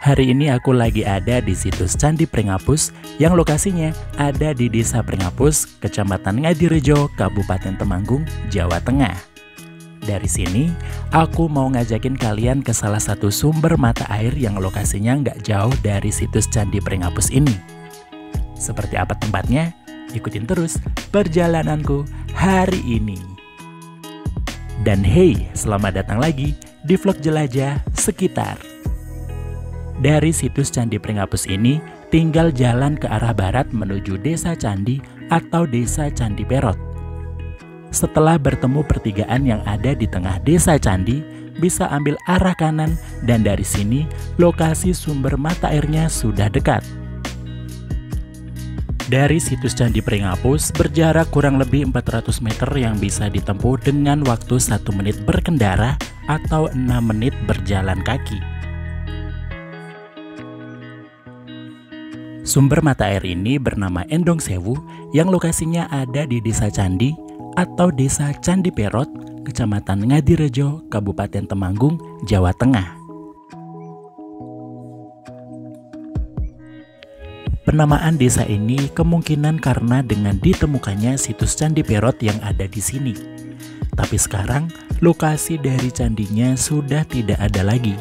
Hari ini aku lagi ada di situs Candi Pringapus yang lokasinya ada di Desa Pringapus, Kecamatan Ngadirejo, Kabupaten Temanggung, Jawa Tengah. Dari sini, aku mau ngajakin kalian ke salah satu sumber mata air yang lokasinya nggak jauh dari situs Candi Pringapus ini. Seperti apa tempatnya? Ikutin terus perjalananku hari ini. Dan hey, selamat datang lagi di vlog jelajah sekitar. Dari situs Candi Pringapus ini, tinggal jalan ke arah barat menuju Desa Candi atau Desa Candi Perot. Setelah bertemu pertigaan yang ada di tengah Desa Candi, bisa ambil arah kanan dan dari sini lokasi sumber mata airnya sudah dekat. Dari situs Candi Pringapus berjarak kurang lebih 400 meter yang bisa ditempuh dengan waktu 1 menit berkendara atau 6 menit berjalan kaki. Sumber mata air ini bernama Endong Sewu yang lokasinya ada di Desa Candi atau Desa Candi Perot, Kecamatan Ngadirejo, Kabupaten Temanggung, Jawa Tengah. Penamaan desa ini kemungkinan karena dengan ditemukannya situs Candi Perot yang ada di sini. Tapi sekarang lokasi dari candinya sudah tidak ada lagi.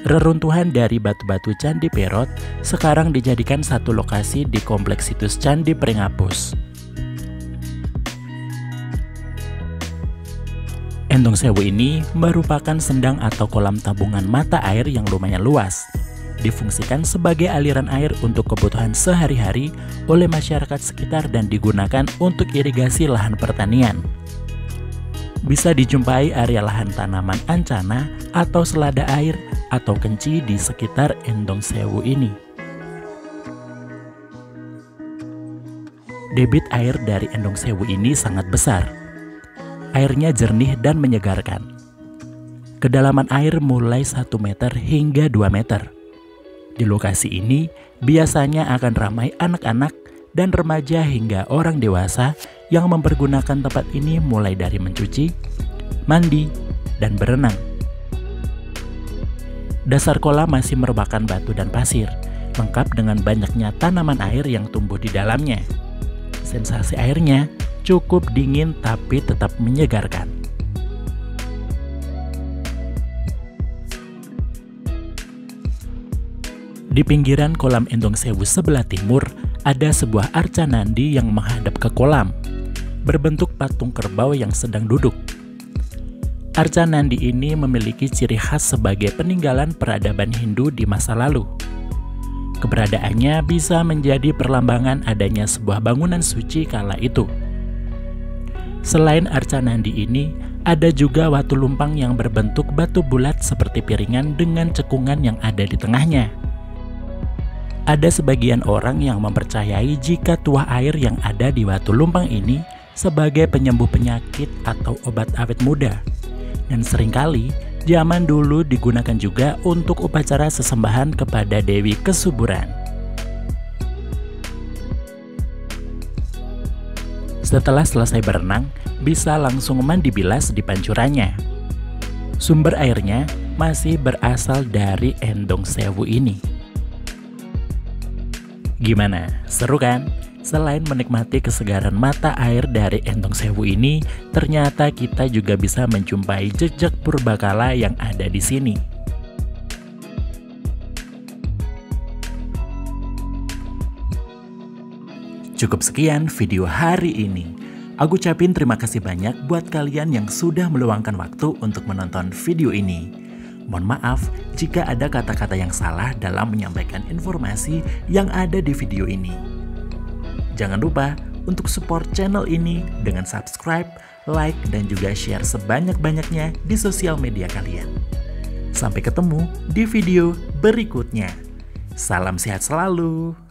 Reruntuhan dari batu-batu Candi Perot sekarang dijadikan satu lokasi di kompleks situs Candi Pringapus. Endong Sewu ini merupakan sendang atau kolam tabungan mata air yang lumayan luas. Difungsikan sebagai aliran air untuk kebutuhan sehari-hari oleh masyarakat sekitar dan digunakan untuk irigasi lahan pertanian. Bisa dijumpai area lahan tanaman ancana atau selada air atau kenci di sekitar Endong Sewu ini. Debit air dari Endong Sewu ini sangat besar. Airnya jernih dan menyegarkan. Kedalaman air mulai 1 meter hingga 2 meter. Di lokasi ini biasanya akan ramai anak-anak dan remaja hingga orang dewasa yang mempergunakan tempat ini mulai dari mencuci, mandi, dan berenang. Dasar kolam masih merupakan batu dan pasir, lengkap dengan banyaknya tanaman air yang tumbuh di dalamnya. Sensasi airnya cukup dingin tapi tetap menyegarkan. Di pinggiran kolam Endong Sewu sebelah timur, ada sebuah arca nandi yang menghadap ke kolam, berbentuk patung kerbau yang sedang duduk. Arca nandi ini memiliki ciri khas sebagai peninggalan peradaban Hindu di masa lalu. Keberadaannya bisa menjadi perlambangan adanya sebuah bangunan suci kala itu. Selain arca nandi ini, ada juga watu lumpang yang berbentuk batu bulat seperti piringan dengan cekungan yang ada di tengahnya. Ada sebagian orang yang mempercayai jika tuah air yang ada di watu lumpang ini sebagai penyembuh penyakit atau obat awet muda. Dan seringkali zaman dulu digunakan juga untuk upacara sesembahan kepada Dewi Kesuburan. Setelah selesai berenang, bisa langsung mandi bilas di pancurannya. Sumber airnya masih berasal dari Endong Sewu ini. Gimana? Seru kan? Selain menikmati kesegaran mata air dari Endong Sewu ini, ternyata kita juga bisa menjumpai jejak purbakala yang ada di sini. Cukup sekian video hari ini. Aku ucapin terima kasih banyak buat kalian yang sudah meluangkan waktu untuk menonton video ini. Mohon maaf jika ada kata-kata yang salah dalam menyampaikan informasi yang ada di video ini. Jangan lupa untuk support channel ini dengan subscribe, like, dan juga share sebanyak-banyaknya di sosial media kalian. Sampai ketemu di video berikutnya. Salam sehat selalu.